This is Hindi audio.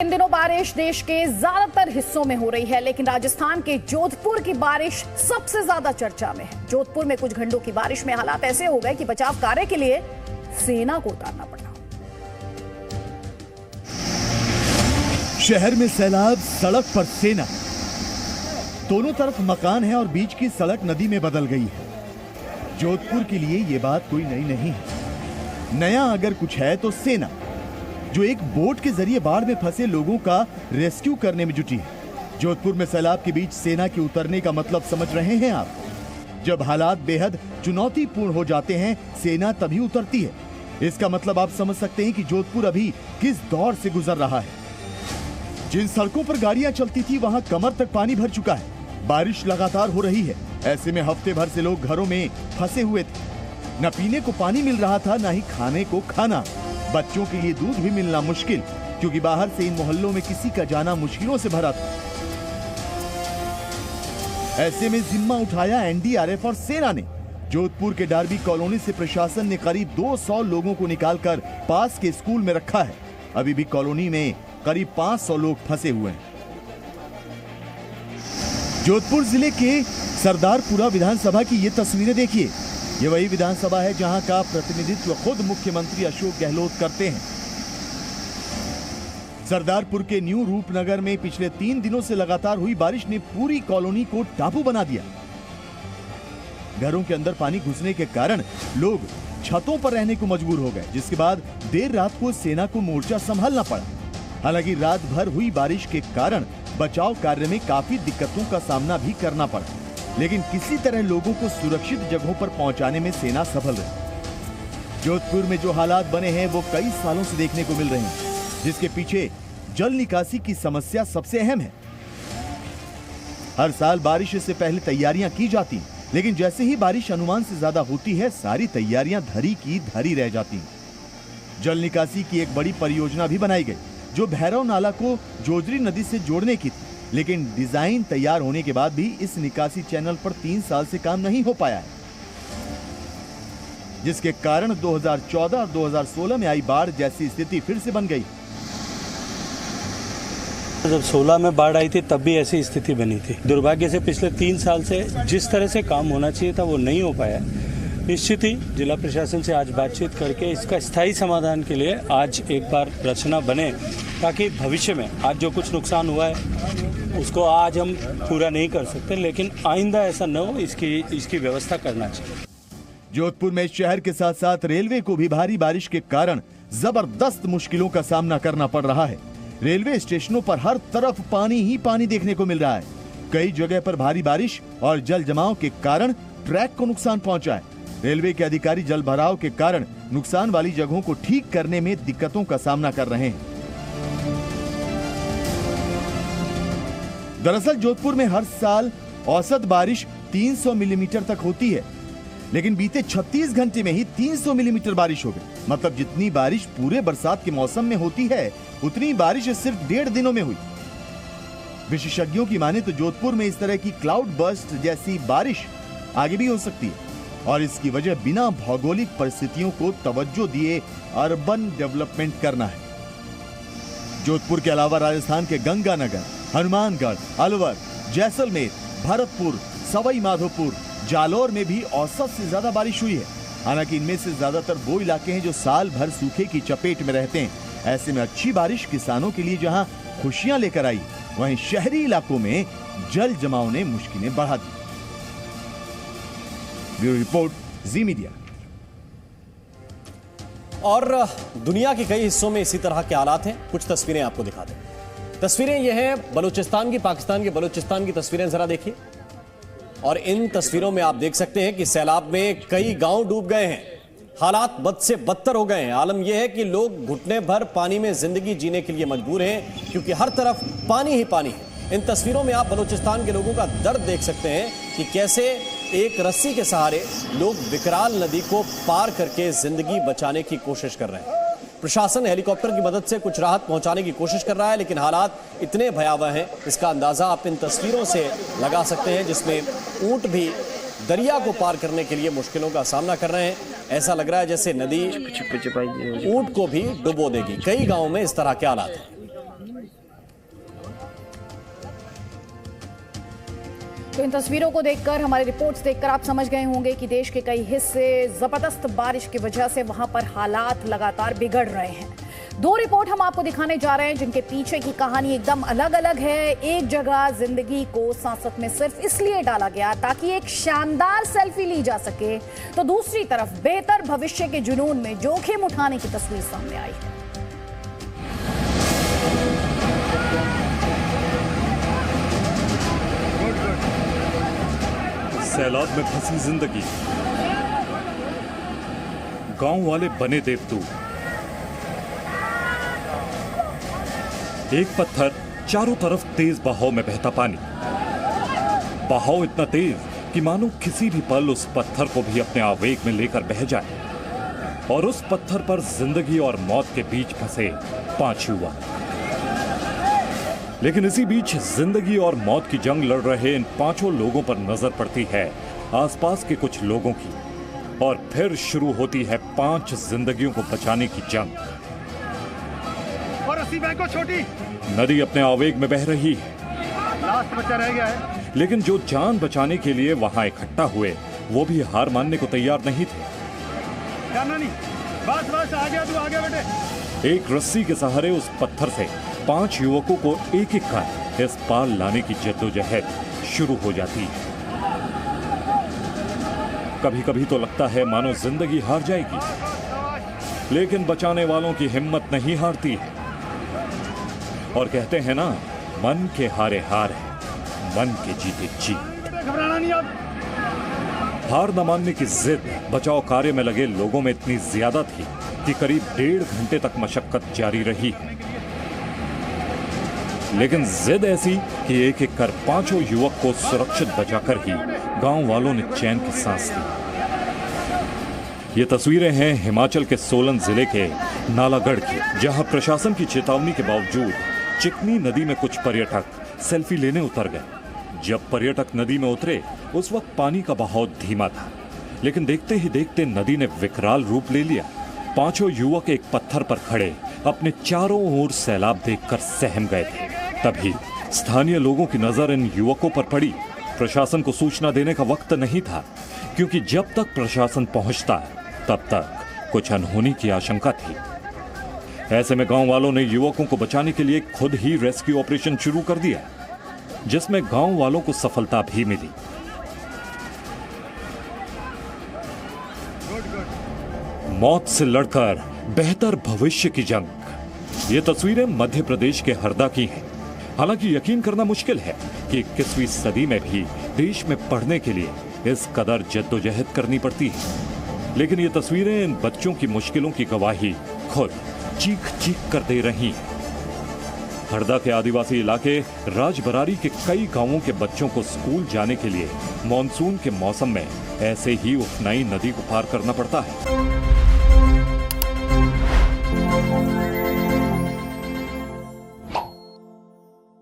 इन दिनों बारिश देश के ज्यादातर हिस्सों में हो रही है, लेकिन राजस्थान के जोधपुर की बारिश सबसे ज्यादा चर्चा में है। जोधपुर में कुछ घंटों की बारिश में हालात ऐसे हो गए कि बचाव कार्य के लिए सेना को उतारना पड़ा। शहर में सैलाब, सड़क पर सेना, दोनों तरफ मकान है और बीच की सड़क नदी में बदल गई है। जोधपुर के लिए ये बात कोई नई नहीं है। नया अगर कुछ है तो सेना, जो एक बोट के जरिए बाढ़ में फंसे लोगों का रेस्क्यू करने में जुटी है। जोधपुर में सैलाब के बीच सेना के उतरने का मतलब समझ रहे हैं आप? जब हालात बेहद चुनौतीपूर्ण हो जाते हैं, सेना तभी उतरती है। इसका मतलब आप समझ सकते हैं कि जोधपुर अभी किस दौर से गुजर रहा है। जिन सड़कों पर गाड़ियां चलती थी वहां कमर तक पानी भर चुका है। बारिश लगातार हो रही है। ऐसे में हफ्ते भर से लोग घरों में फंसे हुए थे। न पीने को पानी मिल रहा था, न ही खाने को खाना। बच्चों के लिए दूध भी मिलना मुश्किल, क्योंकि बाहर से इन मोहल्लों में किसी का जाना मुश्किलों से भरा था। ऐसे में जिम्मा उठाया एनडीआरएफ और सेना ने। जोधपुर के डार्बी कॉलोनी से प्रशासन ने करीब 200 लोगों को निकालकर पास के स्कूल में रखा है। अभी भी कॉलोनी में करीब 500 लोग फंसे हुए हैं। जोधपुर जिले के सरदारपुरा विधानसभा की ये तस्वीरें देखिए। ये वही विधानसभा है जहां का प्रतिनिधित्व खुद मुख्यमंत्री अशोक गहलोत करते हैं। सरदारपुर के न्यू रूपनगर में पिछले 3 दिनों से लगातार हुई बारिश ने पूरी कॉलोनी को टापू बना दिया। घरों के अंदर पानी घुसने के कारण लोग छतों पर रहने को मजबूर हो गए, जिसके बाद देर रात को सेना को मोर्चा संभालना पड़ा। हालांकि रात भर हुई बारिश के कारण बचाव कार्य में काफी दिक्कतों का सामना भी करना पड़ा, लेकिन किसी तरह लोगों को सुरक्षित जगहों पर पहुंचाने में सेना सफल रही। जोधपुर में जो हालात बने हैं वो कई सालों से देखने को मिल रहे हैं, जिसके पीछे जल निकासी की समस्या सबसे अहम है। हर साल बारिश से पहले तैयारियां की जाती, लेकिन जैसे ही बारिश अनुमान से ज्यादा होती है, सारी तैयारियां धरी की धरी रह जाती। जल निकासी की एक बड़ी परियोजना भी बनाई गई, जो भैरव नाला को जोजरी नदी से जोड़ने की थी, लेकिन डिजाइन तैयार होने के बाद भी इस निकासी चैनल पर 3 साल से काम नहीं हो पाया है, जिसके कारण 2014 और 2016 में आई बाढ़ जैसी स्थिति फिर से बन गई। जब 16 में बाढ़ आई थी तब भी ऐसी स्थिति बनी थी। दुर्भाग्य से पिछले 3 साल से जिस तरह से काम होना चाहिए था वो नहीं हो पाया। निश्चित ही जिला प्रशासन से आज बातचीत करके इसका स्थायी समाधान के लिए आज एक बार रचना बने, ताकि भविष्य में आज जो कुछ नुकसान हुआ है उसको आज हम पूरा नहीं कर सकते, लेकिन आइंदा ऐसा न हो इसकी व्यवस्था करना चाहिए। जोधपुर में शहर के साथ साथ रेलवे को भी भारी बारिश के कारण जबरदस्त मुश्किलों का सामना करना पड़ रहा है। रेलवे स्टेशनों पर हर तरफ पानी ही पानी देखने को मिल रहा है। कई जगह पर भारी बारिश और जल जमाव के कारण ट्रैक को नुकसान पहुंचा है। रेलवे के अधिकारी जल भराव के कारण नुकसान वाली जगहों को ठीक करने में दिक्कतों का सामना कर रहे हैं। दरअसल जोधपुर में हर साल औसत बारिश 300 मिलीमीटर तक होती है, लेकिन बीते 36 घंटे में ही 300 मिलीमीटर बारिश हो गई। मतलब जितनी बारिश पूरे बरसात के मौसम में होती है, उतनी बारिश सिर्फ 1.5 दिनों में हुई। विशेषज्ञों की माने तो जोधपुर में इस तरह की क्लाउड बर्स्ट जैसी बारिश आगे भी हो सकती है, और इसकी वजह बिना भौगोलिक परिस्थितियों को तवज्जो दिए अर्बन डेवलपमेंट करना है। जोधपुर के अलावा राजस्थान के गंगानगर, हनुमानगढ़, अलवर, जैसलमेर, भरतपुर, सवाई माधोपुर, जालौर में भी औसत से ज्यादा बारिश हुई है। हालांकि इनमें से ज्यादातर वो इलाके हैं जो साल भर सूखे की चपेट में रहते हैं। ऐसे में अच्छी बारिश किसानों के लिए जहां खुशियां लेकर आई, वहीं शहरी इलाकों में जल जमाव ने मुश्किलें बढ़ा दी। ब्यूरो रिपोर्ट, जी मीडिया। और दुनिया के कई हिस्सों में इसी तरह के हालात हैं। कुछ तस्वीरें आपको दिखा दें। तस्वीरें यह है बलूचिस्तान की, पाकिस्तान के बलूचिस्तान की तस्वीरें जरा देखिए। और इन तस्वीरों में आप देख सकते हैं कि सैलाब में कई गांव डूब गए हैं। हालात बद से बदतर हो गए हैं। आलम यह है कि लोग घुटने भर पानी में जिंदगी जीने के लिए मजबूर हैं, क्योंकि हर तरफ पानी ही पानी है। इन तस्वीरों में आप बलूचिस्तान के लोगों का दर्द देख सकते हैं कि कैसे एक रस्सी के सहारे लोग विकराल नदी को पार करके जिंदगी बचाने की कोशिश कर रहे हैं। प्रशासन हेलीकॉप्टर की मदद से कुछ राहत पहुंचाने की कोशिश कर रहा है, लेकिन हालात इतने भयावह हैं, इसका अंदाजा आप इन तस्वीरों से लगा सकते हैं, जिसमें ऊंट भी दरिया को पार करने के लिए मुश्किलों का सामना कर रहे हैं। ऐसा लग रहा है जैसे नदी ऊंट को भी डुबो देगी। कई गांवों में इस तरह के हालात हैं। तो इन तस्वीरों को देखकर, हमारी रिपोर्ट्स देखकर आप समझ गए होंगे कि देश के कई हिस्से जबरदस्त बारिश की वजह से वहां पर हालात लगातार बिगड़ रहे हैं। दो रिपोर्ट हम आपको दिखाने जा रहे हैं जिनके पीछे की कहानी एकदम अलग अलग है। एक जगह जिंदगी को सांसत में सिर्फ इसलिए डाला गया ताकि एक शानदार सेल्फी ली जा सके, तो दूसरी तरफ बेहतर भविष्य के जुनून में जोखिम उठाने की तस्वीर सामने आई है। सैलाब में फंसी जिंदगी, गांव वाले बने देवदूत। एक पत्थर, चारों तरफ तेज बहाव में बहता पानी। बहाव इतना तेज कि मानो किसी भी पल उस पत्थर को भी अपने आवेग में लेकर बह जाए। और उस पत्थर पर जिंदगी और मौत के बीच फंसे 5 युवक। लेकिन इसी बीच जिंदगी और मौत की जंग लड़ रहे इन 5 लोगों पर नजर पड़ती है आसपास के कुछ लोगों की, और फिर शुरू होती है 5 जिंदगियों को बचाने की जंग। और रस्सी फेंको छोटी। नदी अपने आवेग में बह रही है, लास्ट बच्चा रह गया है। लेकिन जो जान बचाने के लिए वहां इकट्ठा हुए वो भी हार मानने को तैयार नहीं थे। जाना नहीं, बस बस आ गया, तू आ गया बेटे। एक रस्सी के सहारे उस पत्थर से 5 युवकों को एक एक कर इस पार लाने की जद्दोजहद शुरू हो जाती है। कभी कभी तो लगता है मानो जिंदगी हार जाएगी, लेकिन बचाने वालों की हिम्मत नहीं हारती है। और कहते हैं ना, मन के हारे हार है, मन के जीते जीत। घबराना नहीं अब। हार न मानने की जिद बचाव कार्य में लगे लोगों में इतनी ज्यादा थी कि करीब 1.5 घंटे तक मशक्कत जारी रही है। लेकिन जिद ऐसी कि एक एक कर 5 युवक को सुरक्षित बचाकर ही गांव वालों ने चैन की सांस ली। ये तस्वीरें हैं हिमाचल के सोलन जिले के नालागढ़ की, जहां प्रशासन की चेतावनी के बावजूद चिकनी नदी में कुछ पर्यटक सेल्फी लेने उतर गए। जब पर्यटक नदी में उतरे उस वक्त पानी का बहाव धीमा था, लेकिन देखते ही देखते नदी ने विकराल रूप ले लिया। 5 युवक एक पत्थर पर खड़े अपने चारों ओर सैलाब देखकर सहम गए थे। तभी स्थानीय लोगों की नजर इन युवकों पर पड़ी। प्रशासन को सूचना देने का वक्त नहीं था, क्योंकि जब तक प्रशासन पहुंचता तब तक कुछ अनहोनी की आशंका थी। ऐसे में गांव वालों ने युवकों को बचाने के लिए खुद ही रेस्क्यू ऑपरेशन शुरू कर दिया, जिसमें गांव वालों को सफलता भी मिली। मौत से लड़कर बेहतर भविष्य की जंग। ये तस्वीरें मध्य प्रदेश के हरदा की हैं। हालांकि यकीन करना मुश्किल है कि 21वीं सदी में भी देश में पढ़ने के लिए इस कदर जद्दोजहद करनी पड़ती है। लेकिन ये तस्वीरें इन बच्चों की मुश्किलों की गवाही खुद चीख चीख कर दे रही हैं। हरदा के आदिवासी इलाके राजबरारी के कई गांवों के बच्चों को स्कूल जाने के लिए मॉनसून के मौसम में ऐसे ही उफनाई नदी को पार करना पड़ता है।